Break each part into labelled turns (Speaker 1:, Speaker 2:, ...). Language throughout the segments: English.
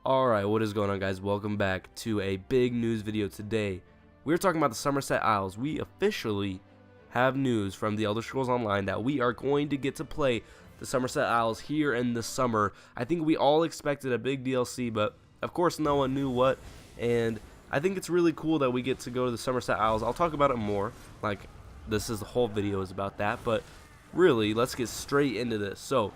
Speaker 1: Alright, what is going on, guys? Welcome back to a big news video today. We're talking about the Somerset Isles. We officially have news from the Elder Scrolls Online that we are going to get to play the Somerset Isles here in the summer. I think we all expected a big DLC, but of course no one knew what, and I think it's really cool that we get to go to the Somerset Isles. I'll talk about it more, like this is the whole video is about that, but really, let's get straight into this. So,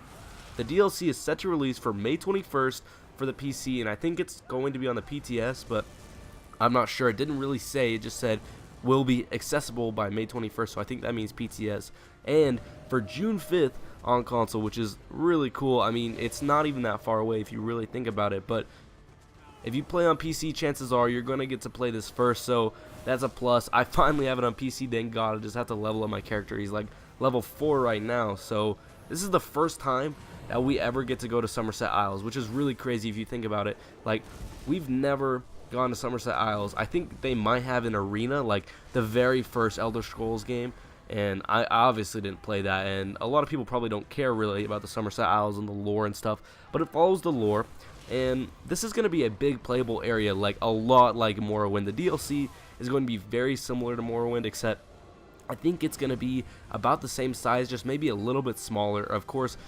Speaker 1: the DLC is set to release for May 21st for the PC, and I think it's going to be on the PTS, but I'm not sure. It didn't really say. It just said will be accessible by May 21st, so I think that means PTS. And for June 5th on console, which is really cool. I mean, it's not even that far away if you really think about it, but if you play on PC, chances are you're going to get to play this first, so that's a plus. I finally have it on PC, thank God. I just have to level up my character. He's like level 4 right now, so this is the first time that we ever get to go to Somerset Isles, which is really crazy if you think about it. Like, we've never gone to Somerset Isles. I think they might have an arena, like the very first Elder Scrolls game, and I obviously didn't play that, and a lot of people probably don't care really about the Somerset Isles and the lore and stuff, but it follows the lore, and this is going to be a big playable area, like a lot like Morrowind. The DLC is going to be very similar to Morrowind, except I think it's going to be about the same size, just maybe a little bit smaller. Of course,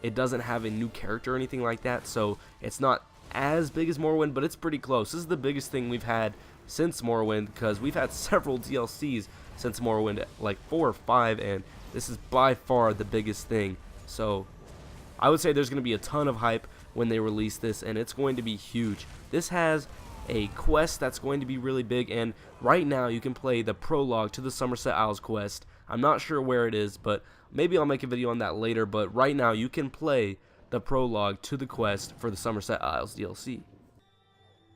Speaker 1: it doesn't have a new character or anything like that, so it's not as big as Morrowind, but it's pretty close. This is the biggest thing we've had since Morrowind, because we've had several DLCs since Morrowind, like 4 or 5, and this is by far the biggest thing. So I would say there's going to be a ton of hype when they release this, and it's going to be huge. This has a quest that's going to be really big, and right now you can play the prologue to the Somerset Isles quest. I'm not sure where it is, but maybe I'll make a video on that later, but right now you can play the prologue to the quest for the Somerset Isles DLC.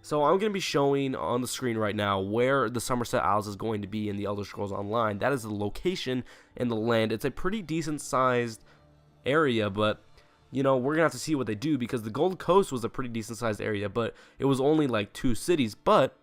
Speaker 1: So I'm going to be showing on the screen right now where the Somerset Isles is going to be in the Elder Scrolls Online. That is the location in the land. It's a pretty decent sized area, but you know, we're going to have to see what they do, because the Gold Coast was a pretty decent sized area, but it was only like 2 cities. But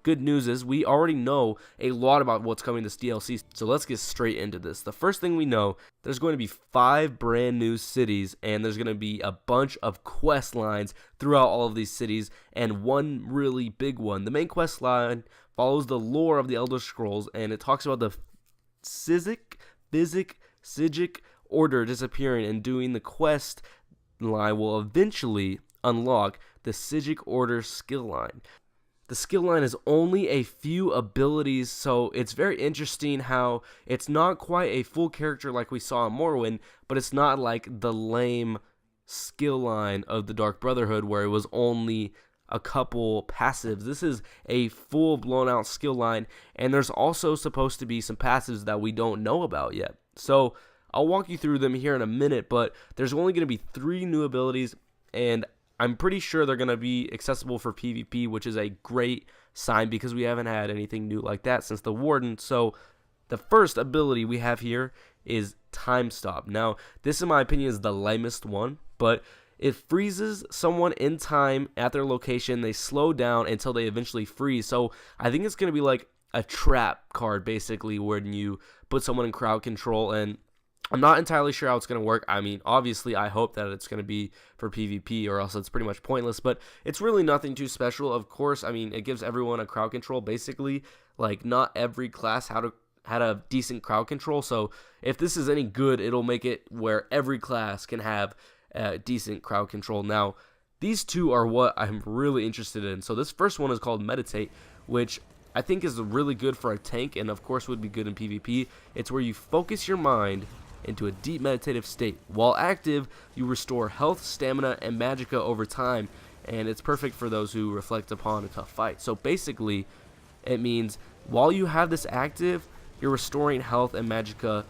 Speaker 1: good news is we already know a lot about what's coming this DLC, so let's get straight into this. The first thing we know, there's going to be 5 brand new cities, and there's going to be a bunch of quest lines throughout all of these cities, and one really big one. The main quest line follows the lore of the Elder Scrolls, and it talks about the Physic order disappearing, and doing the quest line will eventually unlock the Physic order skill line. The skill line is only a few abilities, so it's very interesting how it's not quite a full character like we saw in Morrowind, but it's not like the lame skill line of the Dark Brotherhood where it was only a couple passives. This is a full blown out skill line, and there's also supposed to be some passives that we don't know about yet. So I'll walk you through them here in a minute, but there's only going to be 3 new abilities, and I'm pretty sure they're going to be accessible for PvP, which is a great sign because we haven't had anything new like that since the Warden. So the first ability we have here is Time Stop. Now, this in my opinion is the lamest one, but it freezes someone in time at their location. They slow down until they eventually freeze. So I think it's going to be like a trap card, basically, when you put someone in crowd control, and I'm not entirely sure how it's going to work. I mean, obviously, I hope that it's going to be for PvP, or else it's pretty much pointless, but it's really nothing too special. Of course, I mean, it gives everyone a crowd control, basically. Like, not every class had a decent crowd control, so if this is any good, it'll make it where every class can have decent crowd control. Now, these two are what I'm really interested in. So this first one is called Meditate, which I think is really good for a tank, and of course would be good in PvP. It's where you focus your mind into a deep meditative state. While active, you restore health, stamina, and magicka over time, and it's perfect for those who reflect upon a tough fight. So basically, it means while you have this active, you're restoring health and magicka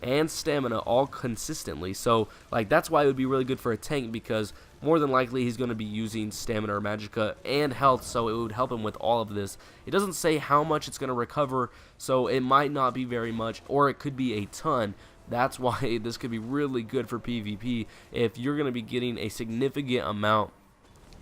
Speaker 1: and stamina all consistently. So like, that's why it would be really good for a tank, because more than likely he's going to be using stamina or magicka and health, so it would help him with all of this. It doesn't say how much it's going to recover, so it might not be very much, or it could be a ton. That's why this could be really good for PvP. If you're going to be getting a significant amount,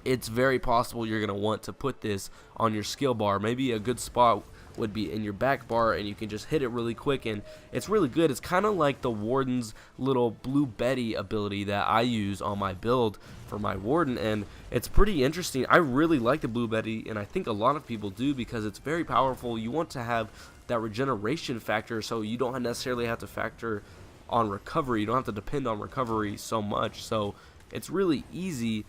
Speaker 1: it's very possible you're going to want to put this on your skill bar. Maybe a good spot would be in your back bar, and you can just hit it really quick, and it's really good. It's kind of like the Warden's little Blue Betty ability that I use on my build for my Warden, and it's pretty interesting. I really like the Blue Betty, and I think a lot of people do because it's very powerful. You want to have that regeneration factor, so you don't necessarily have to factor on recovery. You don't have to depend on recovery so much, so it's really easy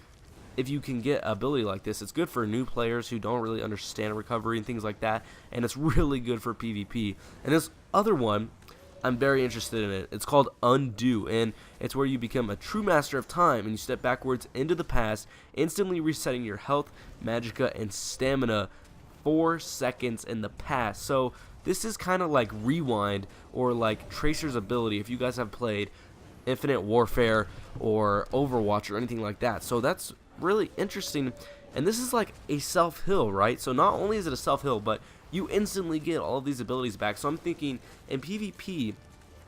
Speaker 1: if you can get an ability like this. It's good for new players who don't really understand recovery and things like that, and it's really good for PvP. And this other one, I'm very interested in it. It's called Undo, and it's where you become a true master of time, and you step backwards into the past, instantly resetting your health, magicka, and stamina 4 seconds in the past. So this is kind of like Rewind or like Tracer's ability if you guys have played Infinite Warfare or Overwatch or anything like that. So that's really interesting, and this is like a self-heal, right? So not only is it a self-heal, but you instantly get all of these abilities back. So I'm thinking in PvP,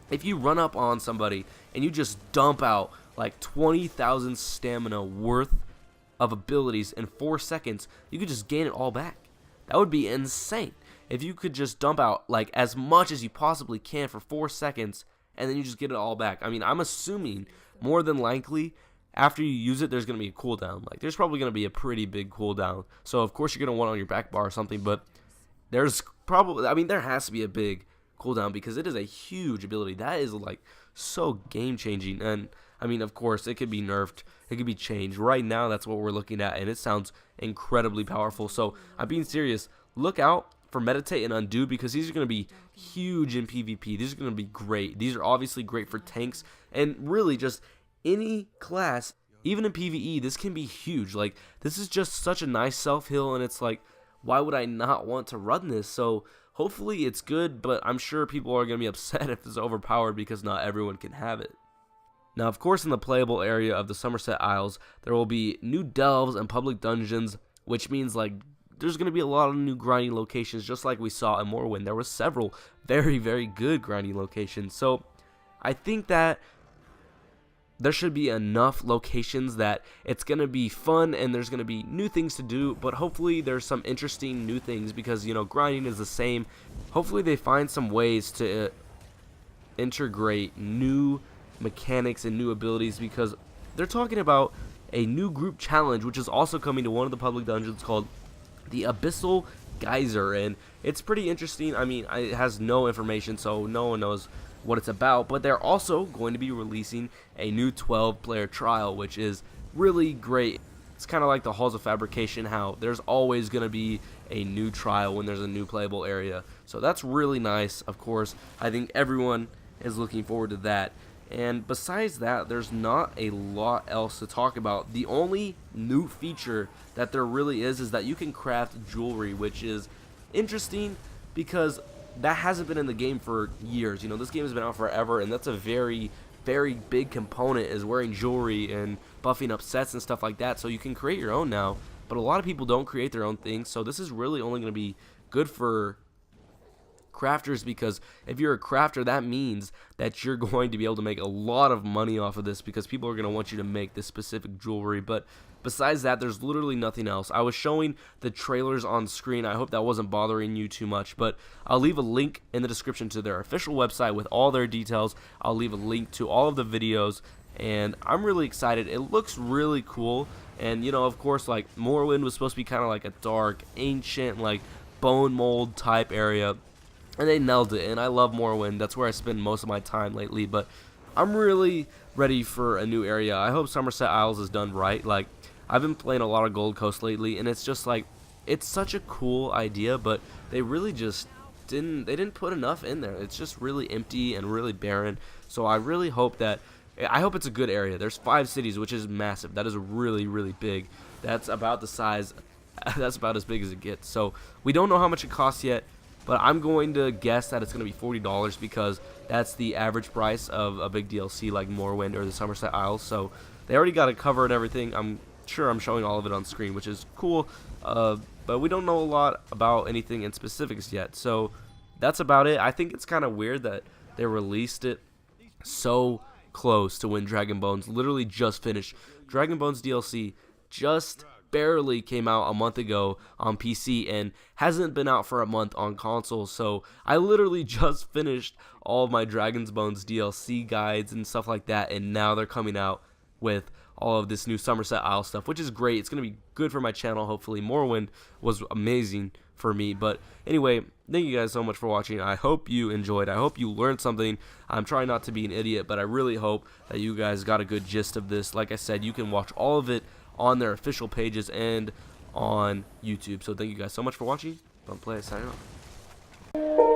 Speaker 1: if you run up on somebody and you just dump out like 20,000 stamina worth of abilities in 4 seconds, you could just gain it all back. That would be insane if you could just dump out like as much as you possibly can for 4 seconds, and then you just get it all back. I mean, I'm assuming more than likely after you use it, there's going to be a cooldown. Like, there's probably going to be a pretty big cooldown. So, of course, you're going to want it on your back bar or something. But there's probably, I mean, there has to be a big cooldown because it is a huge ability. That is, like, so game-changing. And, I mean, of course, it could be nerfed. It could be changed. Right now, that's what we're looking at. And it sounds incredibly powerful. So, I'm being serious. Look out for Meditate and Undo because these are going to be huge in PvP. These are going to be great. These are obviously great for tanks. And really, just any class, even in PvE, this can be huge. Like, this is just such a nice self-heal, and it's like, why would I not want to run this? So hopefully it's good, but I'm sure people are going to be upset if it's overpowered because not everyone can have it. Now, of course, in the playable area of the Somerset Isles, there will be new delves and public dungeons, which means like there's going to be a lot of new grinding locations, just like we saw in Morrowind. There were several very, very good grinding locations. So I think that there should be enough locations that it's going to be fun and there's going to be new things to do, but hopefully there's some interesting new things because, you know, grinding is the same. Hopefully they find some ways to integrate new mechanics and new abilities because they're talking about a new group challenge, which is also coming to one of the public dungeons called the Abyssal Geyser, and it's pretty interesting. I mean, it has no information, so no one knows what it's about, but they're also going to be releasing a new 12-player trial, which is really great. It's kind of like the Halls of Fabrication, how there's always going to be a new trial when there's a new playable area. So that's really nice. Of course, I think everyone is looking forward to that. And besides that, there's not a lot else to talk about. The only new feature that there really is that you can craft jewelry, which is interesting because that hasn't been in the game for years. You know, this game has been out forever, and that's a very, very big component is wearing jewelry and buffing up sets and stuff like that. So you can create your own now, but a lot of people don't create their own things. So this is really only going to be good for crafters because if you're a crafter, that means that you're going to be able to make a lot of money off of this because people are going to want you to make this specific jewelry. But besides that, there's literally nothing else. I was showing the trailers on screen. I hope that wasn't bothering you too much, but I'll leave a link in the description to their official website with all their details. I'll leave a link to all of the videos, and I'm really excited. It looks really cool, and you know, of course, like Morrowind was supposed to be kind of like a dark, ancient, like bone mold type area, and they nailed it, and I love Morrowind. That's where I spend most of my time lately, but I'm really ready for a new area. I hope Somerset Isles is done right. Like, I've been playing a lot of Gold Coast lately, and it's just like, it's such a cool idea, but they really just didn't put enough in there. It's just really empty and really barren. So I really hope it's a good area. There's 5 cities, which is massive. That is really, really big. That's about the size, that's about as big as it gets. So we don't know how much it costs yet, but I'm going to guess that it's going to be $40 because that's the average price of a big DLC like Morrowind or the Somerset Isles. So they already got it covered and everything. I'm sure I'm showing all of it on screen, which is cool. But we don't know a lot about anything in specifics yet. So that's about it. I think it's kind of weird that they released it so close to when Dragon Bones literally just finished. Dragon Bones DLC just barely came out a month ago on PC and hasn't been out for a month on console. So I literally just finished all of my Dragon's Bones DLC guides and stuff like that, and now they're coming out with all of this new Somerset Isle stuff, which is great. It's going to be good for my channel, hopefully. Morrowind was amazing for me. But anyway, thank you guys so much for watching. I hope you enjoyed. I hope you learned something. I'm trying not to be an idiot, but I really hope that you guys got a good gist of this. Like I said, you can watch all of it on their official pages and on YouTube. So thank you guys so much for watching. Don't play it, signing off.